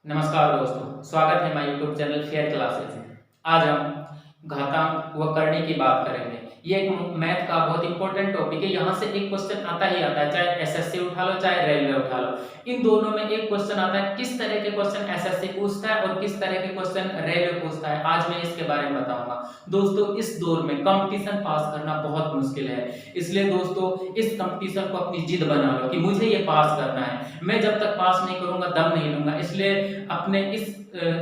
नमस्कार दोस्तों, स्वागत है हमारे यूट्यूब चैनल फेयर क्लासेस में। आज हम घातांक व करनी की बात करेंगे। ये एक मैथ का बहुत इंपॉर्टेंट टॉपिक है। यहाँ से एक क्वेश्चन आता ही आता है, चाहे एसएससी उठा लो चाहे रेलवे उठा लो। इन दोनों में एक क्वेश्चन आता है। किस तरह के क्वेश्चन एसएससी पूछता है और किस तरह के क्वेश्चन रेलवे पूछता है, आज मैं इसके बारे में बताऊंगा। दोस्तों, इस दौर में कंपटीशन पास करना बहुत मुश्किल है, इसलिए दोस्तों इस कंपटीशन को अपनी जिद बना लो कि मुझे ये पास करना है। मैं जब तक पास नहीं करूंगा दम नहीं लूंगा। इसलिए अपने इस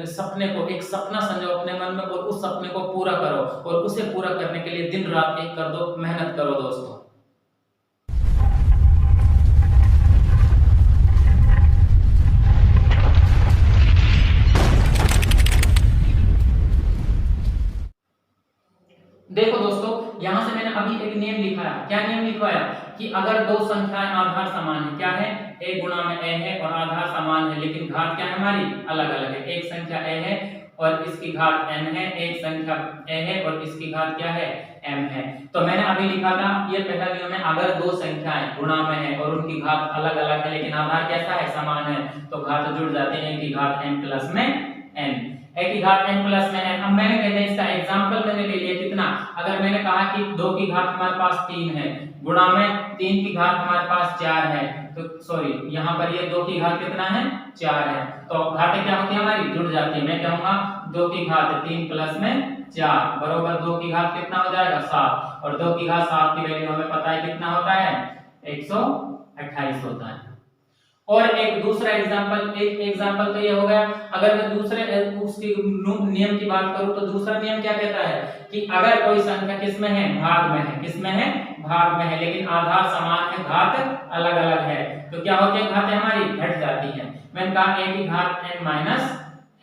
सपने को एक सपना समझो अपने मन में और उस सपने को पूरा करो और उसे पूरा करने के लिए दिन रात एक कर दो, मेहनत करो दोस्तों। देखो दोस्तों, यहां से मैंने अभी एक नियम लिखा है। क्या नियम लिखवाया कि अगर दो संख्याएं आधार समान है, क्या है, a गुणा में a है और आधार समान है, लेकिन घात क्या है हमारी अलग अलग है। एक संख्या a है और इसकी घात n है, एक संख्या a है और इसकी घात क्या है m है। तो मैंने अभी लिखा था, ये पहला नियम है, अगर दो संख्याएं गुणा में है और उनकी घात अलग अलग है लेकिन आधार कैसा है समान है, तो घात जुड़ जाते हैं। a की घात n प्लस में n, a की घात n प्लस में n। अब मैंने कहते हैं इसका एग्जांपल मैंने ले लिया कितना, अगर मैंने कहा कि 2 की घात हमारे पास 3 है गुणा में 3 की घात हमारे पास 4 है, तो सॉरी यहाँ पर ये 2 की घात कितना है 4 है, तो घातें क्या होती है हमारी जुड़ जाती है। मैं कहूंगा 2 की घात 3 प्लस में 4 बराबर 2 की घात कितना हो जाएगा 7, और 2 की घात 7 की वैल्यू हमें पता है कितना होता है 128 होता है। और एक दूसरा एग्जांपल, एक एग्जांपल तो ये हो गया। अगर मैं दूसरे उसकी नियम की बात करूं तो दूसरा नियम क्या कहता है कि अगर कोई संख्या किसमें है भाग में है, किसमें है भाग में है, लेकिन आधार समान है घात अलग अलग है, तो क्या होती है घातें हमारी घट जाती हैं। मैंने कहा a की घात n माइनस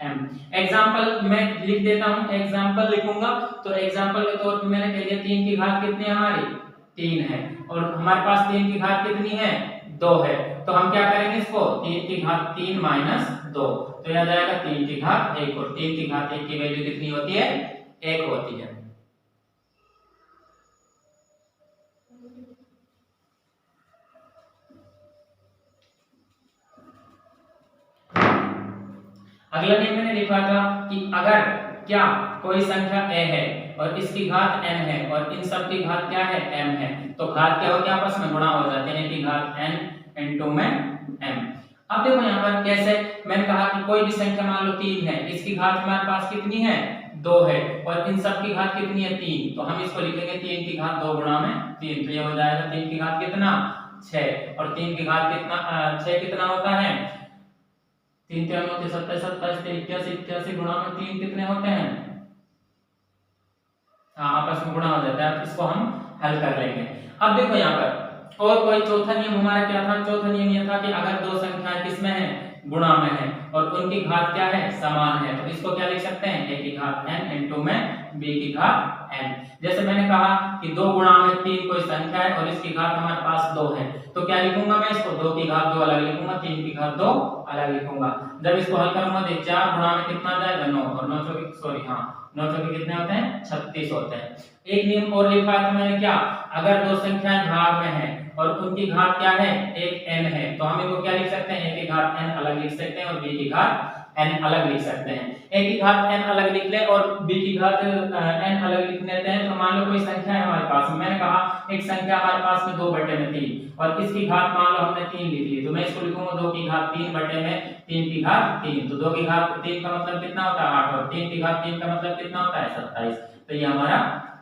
m। एग्जांपल मैं लिख देता हूं, एग्जांपल लिखूंगा तो एग्जांपल के तौर पे मैंने कह दिया 3 की घात कितनी है हमारी 3 है और हमारे पास 3 की घात कितनी है 2 है, तो हम क्या करेंगे इसको 3 की घात 3 माइनस 2, तो यह जाएगा 3 की घात 1, और 3 की घात 1 की वैल्यू कितनी होती है 1 होती है। अगला नियम मैंने लिखा था कि अगर क्या कोई संख्या a है और इसकी घात n है और इन सब की घात क्या है m है, तो घात क्या होती है आपस में गुणा हो जाते हैं, की घात n इनटू में m। अब देखो यहाँ पर कैसे, मैंने कहा कि कोई भी संख्या मान लो 3 है, इसकी घात हमारे पास कितनी है 2 है और इन सब की घात कितनी है 3, तो हम इसको लिखेंगे 3 की घात 2 गुणा में 3, तो ये हो जाएगा 3 की घात कितना 6, और 3 की घात कितना 6 कितना होता है 3 3 होते 27 27 81 81 गुणा में 3 कितने होते हैं, हाँ आपस में गुणा हो जाता है। इसको हम हल कर लेंगे। अब देखो यहाँ पर और कोई चौथा नियम हमारा क्या था, चौथा नियम यह था कि अगर दो संख्याएं किसमें है गुणा में है और उनकी घात क्या है समान है, तो इसको क्या लिख सकते हैं a की घात n इनटू में b की घात n। जैसे मैंने कहा कि 2 गुणा में 3 कोई संख्या है और इसकी घात हमारे पास 2 है, तो क्या लिखूंगा मैं इसको 2 की घात 2 अलग लिखूंगा, 3 की घात 2 अलग लिखूंगा। जब इसको हल करूंगा तो 4 गुणा में कितना जाएगा 9, और 9 चौके सॉरी हाँ 9 चौके कितने होते हैं 36 होते हैं। एक नियम और लिखा था मैंने, क्या अगर दो संख्याएं भाग में है और उनकी घात क्या है एक n है, तो हम इनको क्या लिख सकते हैं a की घात n अलग लिख सकते हैं और b की घात n अलग लिख सकते हैं। a की घात n अलग लिख ले और b की घात n अलग लिख लेते हैं। तो मान लो कोई संख्या है हमारे पास, मैंने कहा एक संख्या हमारे पास में 2 बटे में 3 और इसकी घात मान लो हमने 3 लिख ली, तो मैं इसको लिखूंगा 2 की घात 3 बटे में 3 की घात 3, तो 2 की घात 3 का मतलब कितना होता है 8 और 3 की घात 3 का मतलब कितना होता है 27, तो ये हमारा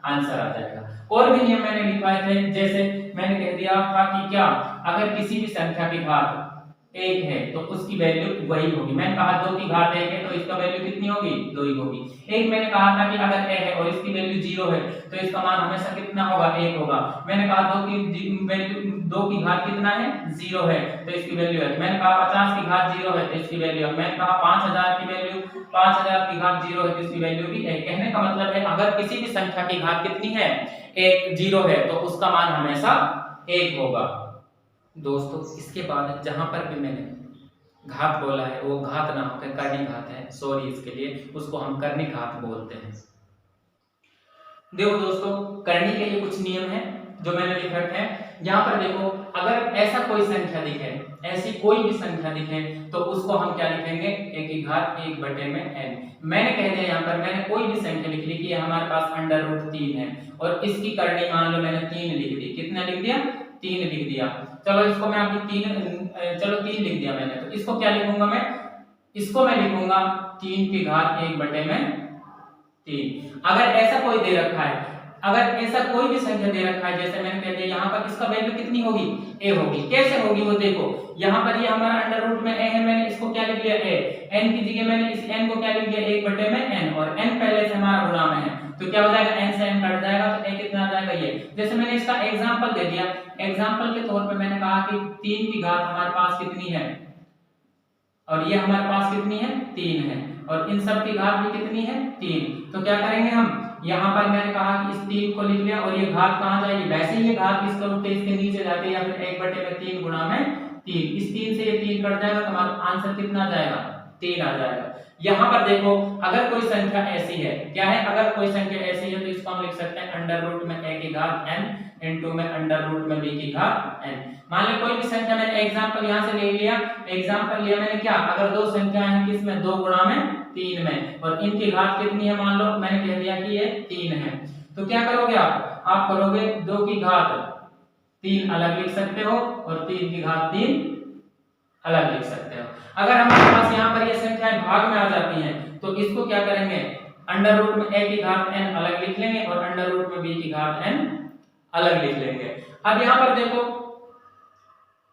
आंसर आ जाएगा। और भी नियम मैंने लिखवाए थे, जैसे मैंने कह दिया था कि क्या अगर किसी भी संख्या की घात 1 है तो उसकी वैल्यू वही होगी। मैंने कहा 2 की घात 1 है तो इसका वैल्यू कितनी होगी 2 ही होगी। एक मैंने कहा था कि अगर a है और इसकी वैल्यू 0 है तो इसका मान हमेशा कितना होगा 1 होगा। मैंने कहा 2 की वैल्यू 2 की घात कितना है 0 है तो इसकी वैल्यू है। मैंने कहा 50 की घात 0 है तो इसकी वैल्यू है। मैंने कहा 5000 की वैल्यू 5000 की घात 0 है तो इसकी वैल्यू भी 1। कहने का मतलब है अगर किसी भी संख्या की घात कितनी है 1 0 है तो उसका मान हमेशा 1 होगा। दोस्तों इसके बाद जहां पर भी मैंने घात बोला है वो घात ना होकर करनी घात है, सॉरी इसके लिए, उसको हम करनी घात बोलते हैं। देखो दोस्तों करनी के लिए कुछ नियम है जो मैंने लिख रखे हैं। यहाँ पर देखो अगर ऐसा कोई संख्या दिखे, ऐसी कोई भी संख्या दिखे, तो उसको हम क्या लिखेंगे, a की घात 1/n। मैंने कह दिया यहाँ पर, मैंने कोई भी संख्या लिख ली कि हमारे पास √3 है और इसकी करनी मान लो मैंने 3 लिख दी। कितना लिख दिया, 3 लिख दिया। चलो इसको मैं अभी 3 लिख दिया मैंने, तो इसको क्या लिखूंगा मैं, इसको मैं लिखूंगा 3 की घात 1/3। अगर ऐसा कोई दे रखा है, अगर ऐसा कोई भी संख्या दे रखा है, जैसे मैंने कह दिया यहाँ पर इसका वैल्यू कितनी होगी, a होगी। कैसे होगी वो देखो, यहाँ पर ये हमारा अंडर रूट में a है, मैंने इसको क्या लिख लिया a, n की जगह मैंने इस n को क्या लिख दिया 1/n, और n पहले से हमारा गुणा में है, तो क्या हो जाएगा, n से n कट जाएगा, तो a कितना आ जाएगा ये। जैसे मैंने इसका एग्जांपल दे दिया, एग्जांपल के तौर पे मैंने कहा कि 3 की घात हमारे पास कितनी है, और ये हमारे पास कितनी है, 3 है, और इन सब की घात भी कितनी है, 3। तो क्या करेंगे हम, यहाँ पर मैंने कहा कि इस 3 को लिख लिया, और ये घात कहाँ जाएगी, वैसे ही ये घात इसका रूट इसके नीचे जाके या फिर 1/3 गुणा में 3, इस 3 से ये 3 कट जाएगा, तो हमारा आंसर कितना आ जाएगा, 3 आ जाएगा। यहाँ पर देखो, अगर कोई संख्या ऐसी है, क्या है, अगर कोई संख्या ऐसी है तो इसको हम लिख सकते हैं अंडर रूट में a की घात n इनटू में अंडर रूट में b की घात n। मान लो कोई भी संख्या, मैंने एग्जांपल यहाँ से ले लिया, एग्जांपल लिया मैंने क्या, अगर दो संख्या है किसमें, 2 गुणा में 3 में, और इनकी घात कितनी है, मान लो मैंने कह दिया कि ये 3 है, तो क्या करोगे आप करोगे 2 की घात 3 अलग लिख सकते हो और 3 की घात 3 अलग लिख सकते हो। अगर हमारे पास यहाँ पर ये संख्याएं भाग में आ जाती हैं, तो इसको क्या करेंगे, अंडर रूट में a की घात n अलग लिख लेंगे और अंडर रूट में b की घात n अलग लिख लेंगे। अब यहाँ पर देखो,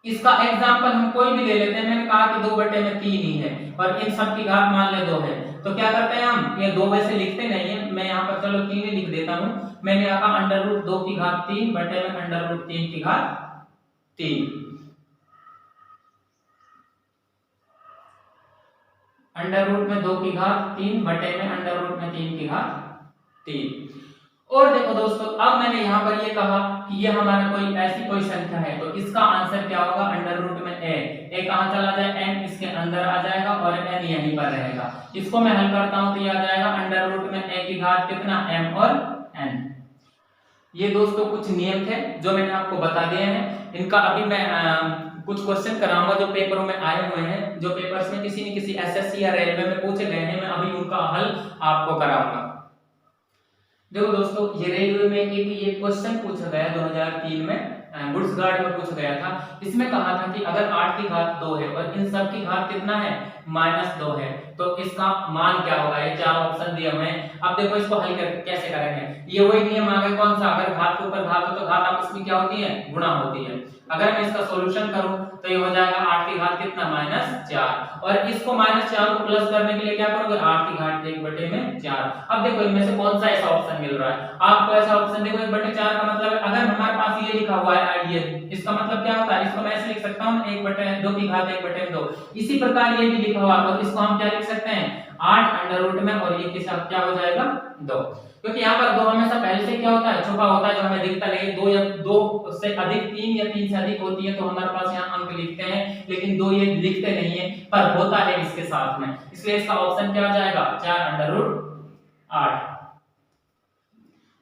इसका एग्जांपल हम कोई भी ले लेते हैं, मैंने कहा कि 2/3 ही है और इन सब की घात मान ले 2 है, तो क्या करते हैं हम, ये 2 वैसे लिखते नहीं है, मैं यहाँ पर चलो 3 ही लिख देता हूँ। मैंने यहाँ का अंडर रूट 2 की घात 3 बटे में अंडर रूट 3 की घात 3, अंडर रूट में 2 की घात 3 बटे में अंडर रूट में 3 की घात 3। और देखो दोस्तों, अब मैंने यहाँ पर ये कहा कि ये हमारा कोई ऐसी कोई संख्या है, तो इसका आंसर क्या होगा, अंडर रूट में a कहाँ चला जाए, n इसके अंदर आ जाएगा और n यहीं पर रहेगा। इसको मैं हल करता हूँ तो ये आ जाएगा अंडर रूट में a की घात कितना, m और n। ये दोस्तों कुछ नियम थे जो मैंने आपको बता दिए हैं। इनका अभी मैं कुछ क्वेश्चन कराऊंगा जो पेपरों में आए हुए हैं, जो पेपर्स में किसी न किसी एसएससी या रेलवे में पूछे गए हैं, मैं अभी उनका हल आपको कराऊंगा। देखो दोस्तों, ये रेलवे में एक ये क्वेश्चन पूछा गया 2003 में, गुड्स गार्ड में पूछा गया था। इसमें कहा था कि अगर 8 की घात 2 है और इन सब की घात कितना है, -2 है, तो इसका मान क्या होगा। ये 4 ऑप्शन दिए हुए हैं। अब देखो इसको हल कैसे करेंगे। ये वही नियम आ गया, कौन सा, अगर घात के ऊपर घात हो तो घात आपस में क्या होती है, गुणा होती है। अगर मैं इसका सॉल्यूशन करूं तो ये हो जाएगा 8 की घात कितना, -4, और इसको -4 को प्लस करने के लिए क्या करोगे, 8 की घात 1/4। अब देखो इनमें से कौन सा ऐसा ऑप्शन मिल रहा है आपको, ऐसा ऑप्शन देखो 1/4 का मतलब है, अगर हमारे पास ये लिखा हुआ है, ये इसका मतलब क्या होता है, इसको मैं ऐसे लिख सकता हूं 1/2 की घात 1/2। इसी प्रकार ये भी लिखा हुआ और इसको हम क्या लिख सकते हैं, 8 अंडर रूट में, और ये के साथ क्या हो जाएगा 2, क्योंकि यहाँ पर 2 हमेशा पहले से क्या होता है, छुपा होता है, जो हमें दिखता नहीं। 2 या 2 से अधिक 3 या 3 से अधिक होती है तो हमारे पास यहाँ अंक लिखते हैं, लेकिन 2 ये लिखते नहीं है, पर होता है इसके साथ में, इसलिए इसका ऑप्शन क्या हो जाएगा, 4 अंडर रूट 8।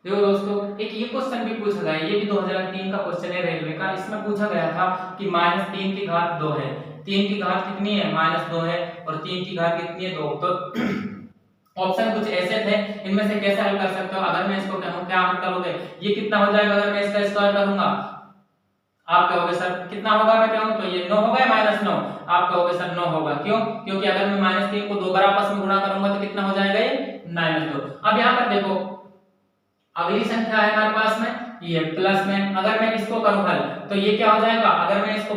देखो दोस्तों, एक ये क्वेश्चन भी पूछा गया है, ये भी 2003 का क्वेश्चन है रेलवे का। इसमें पूछा गया था कि -3 की घात 2 है, 3 की घात कितनी है, -2 है, और 3 की घात कितनी है, 2। तो ऑप्शन कुछ ऐसे थे, इनमें से कैसे हल कर सकते हो। अगर मैं इसको कहूं, क्या हल करोगे, ये कितना हो जाएगा अगर मैं इसका स्क्वायर करूंगा, आप कहोगे सर कितना होगा, मैं कहूं तो ये 9 होगा या -9, आप कहोगे सर 9 होगा। क्यों, क्योंकि अगर मैं -3 को 2 बार आपस में गुणा करूंगा तो कितना हो जाएगा, ये -2। अब यहाँ पर देखो, अगली संख्या है हमारे पास में ये प्लस में, अगर मैं इसको करूं हल तो ये क्या हो जाएगा, अगर मैं इसको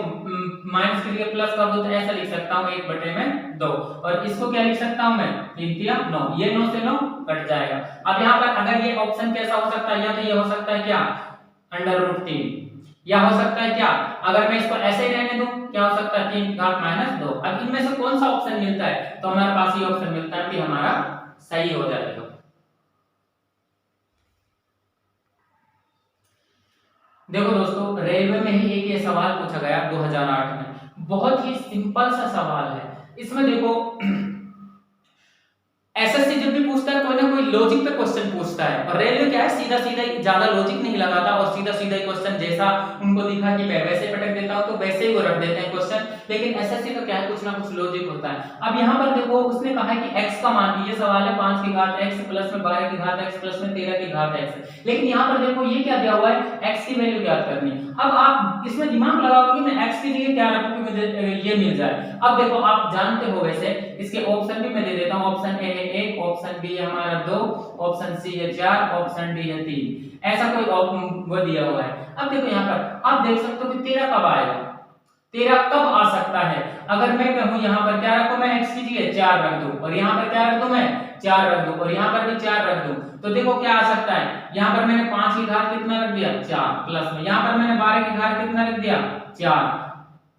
माइनस के लिए प्लस कर दूं तो ऐसा लिख सकता हूं 1/2, और इसको क्या लिख सकता हूं मैं, 3 या 9, ये 9 से 9 कट जाएगा। अब यहाँ पर अगर ये ऑप्शन कैसा हो सकता है, या तो ये हो सकता है क्या, अंडर रूट 3, या हो सकता है क्या, अगर मैं इसको ऐसे ही रहने दूं, क्या हो सकता है 3 की घात -2। अब इनमें से कौन सा ऑप्शन मिलता है, तो हमारे पास ये ऑप्शन मिलता है कि हमारा सही हो जाएगा। देखो दोस्तों, रेलवे में ही एक ये सवाल पूछा गया 2008 में, बहुत ही सिंपल सा सवाल है। इसमें देखो एसएससी जब भी पूछता है कोई ना कोई लॉजिक पे क्वेश्चन पूछता है, और रेलवे क्या है सीधा सीधा ज्यादा लॉजिक नहीं लगाता और सीधा सीधा क्वेश्चन जैसा उनको दिखा कि मैं वैसे पटक देता हूं तो वैसे ही वो रख देते हैं क्वेश्चन। लेकिन एसएससी का क्या है, कुछ ना कुछ लॉजिक होता है। अब यहाँ पर देखो उसने कहा है कि x का मान, ये सवाल है 5 की घात x प्लस में 12 की घात x प्लस में 13 की घात x, लेकिन यहाँ पर देखो ये क्या दिया हुआ है, x की वैल्यू ज्ञात करनी। अब आप इसमें दिमाग लगाओ कि मैं x की जगह क्या रखूं कि मुझे ये मिल जाए। अब देखो आप जानते हो वैसे, इसके ऑप्शन भी मैं दे देता हूं। ऑप्शन ए है 1, ऑप्शन बी है हमारा 2, ऑप्शन सी है 4, ऑप्शन डी है 3, ऐसा कोई वो दिया हुआ है। अब देखो यहाँ पर आप देख सकते हो कि 13 कब आएगा, 13 कब आ सकता है। अगर मैं कहूं यहाँ पर क्या रखूं, मैं x की जगह 4 रख दूं, और यहाँ पर क्या रख दूं, मैं 4 रख दूं, और यहाँ पर भी 4 रख दूं, तो देखो क्या आ सकता है। यहाँ पर मैंने 5 की घात कितना रख दिया, 4, प्लस में यहाँ पर मैंने 12 की घात कितना रख दिया, 4,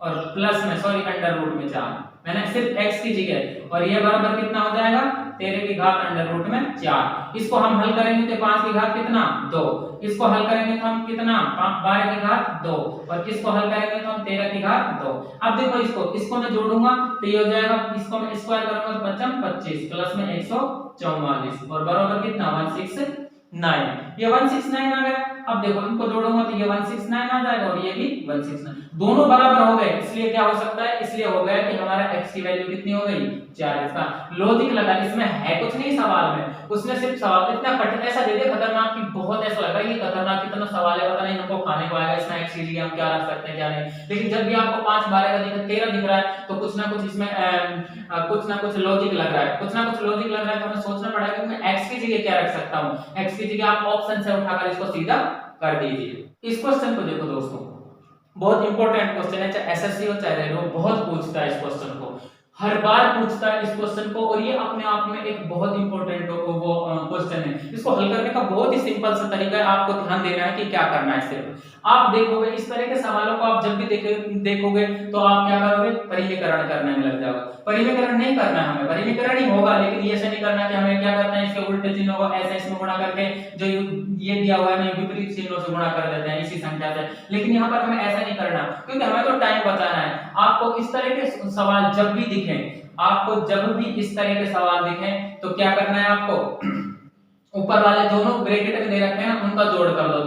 और प्लस में सॉरी अंडर रूट में 4 मैंने सिर्फ x की जगह, और ये बराबर कितना हो जाएगा, 13 की घात अंडर रूट में 4। इसको हम हल करेंगे तो 5 की घात कितना, 2, इसको हल करेंगे तो हम कितना 12 की घात 2, और इसको हल करेंगे तो हम 13 की घात 2। अब देखो इसको मैं जोड़ूंगा तो ये हो जाएगा, इसको मैं स्क्वायर करूंगा तो 25 प्लस में 144, और बराबर कितना 169, ये 169 आ गया। अब देखो इनको जोड़ूंगा तो ये 169 आ जाएगा, और ये भी 169, दोनों बराबर हो गए। इसलिए क्या हो सकता है, इसलिए हो गया कि हमारा x की वैल्यू कितनी हो गई, 4। इसका लॉजिक लगा, इसमें है कुछ नहीं सवाल में, उसने सिर्फ सवाल इतना कठिन ऐसा दे दिया खतरनाक कि बहुत ऐसा लगा कि खतरनाक कितना सवाल है, पता नहीं हमको खाने को आएगा, इसमें x की जगह हम क्या रख सकते हैं क्या नहीं। लेकिन जब भी आपको 5 12 का दिख 13 दिख रहा है तो कुछ ना कुछ इसमें कुछ ना कुछ लॉजिक लग रहा है, कुछ ना कुछ लॉजिक लग रहा है, तो हमें सोचना पड़ेगा कि मैं x की जगह क्या रख सकता हूं। x की जगह आप ऑप्शन से उठाकर इसको सीधा कर दीजिए। इस क्वेश्चन को देखो दोस्तों, बहुत इंपॉर्टेंट क्वेश्चन है, चाहे एसएससी हो चाहे रेलवे, बहुत पूछता है इस क्वेश्चन को, हर बार पूछता है इस क्वेश्चन को, और ये अपने आप में एक बहुत इंपॉर्टेंट वो क्वेश्चन है। इसको हल करने का बहुत ही सिंपल सा तरीका है, आपको ध्यान देना है कि क्या करना है। सिर्फ आप देखोगे इस तरह के सवालों को आप जब भी देखोगे तो आप क्या करोगे, परिमीकरण करने में लग जाओगे। परिमीकरण नहीं करना है हमें, परिमीकरण ही होगा, लेकिन ये ऐसा नहीं करना कि हमें क्या करना है, इसके उल्टे चिन्हों को ऐसे इसमें गुणा करके जो ये दिया हुआ है ना विपरीत चिन्हों से गुणा कर देते हैं इसी संख्या से। लेकिन यहाँ पर हमें ऐसा नहीं करना, क्योंकि हमें तो टाइम बचाना है। आपको इस तरह के सवाल जब भी दिखे, आपको जब भी इस तरह के सवाल दिखें तो क्या करना है, आपको ऊपर वाले दोनों ब्रैकेट में दे रखे हैं उनका जोड़ कर दो,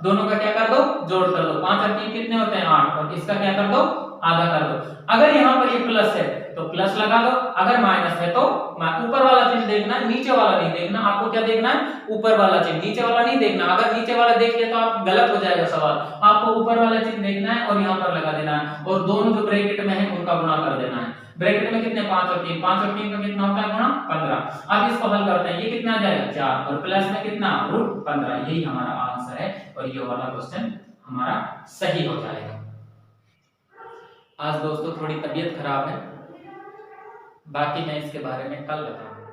दोनों का क्या कर दो, जोड़ कर दो। 5 और 3 कितने होते हैं, 8, और इसका क्या कर दो, आधा कर दो। अगर यहाँ पर ये प्लस है तो प्लस लगा दो, अगर माइनस है तो ऊपर वाला चिन्ह देखना है, नीचे वाला नहीं देखना। आपको क्या देखना है, ऊपर वाला चिन्ह, नीचे वाला नहीं देखना। अगर नीचे वाला देख लिया तो आप गलत हो जाएगा सवाल, आपको ऊपर वाला चिन्ह देखना है और यहाँ पर लगा देना है, और दोनों जो ब्रैकेट में है उनका गुणा कर देना है। ब्रैकेट में कितने, 5 और 3, 5 और 3 का कितना होता है गुणा, 15। अब इसको हल करते हैं, ये कितना आ जाएगा 4, और प्लस में कितना √15, यही हमारा आंसर है, और ये वाला क्वेश्चन हमारा सही हो जाएगा। आज दोस्तों थोड़ी तबीयत खराब है, बाकी मैं इसके बारे में कल बताऊंगा।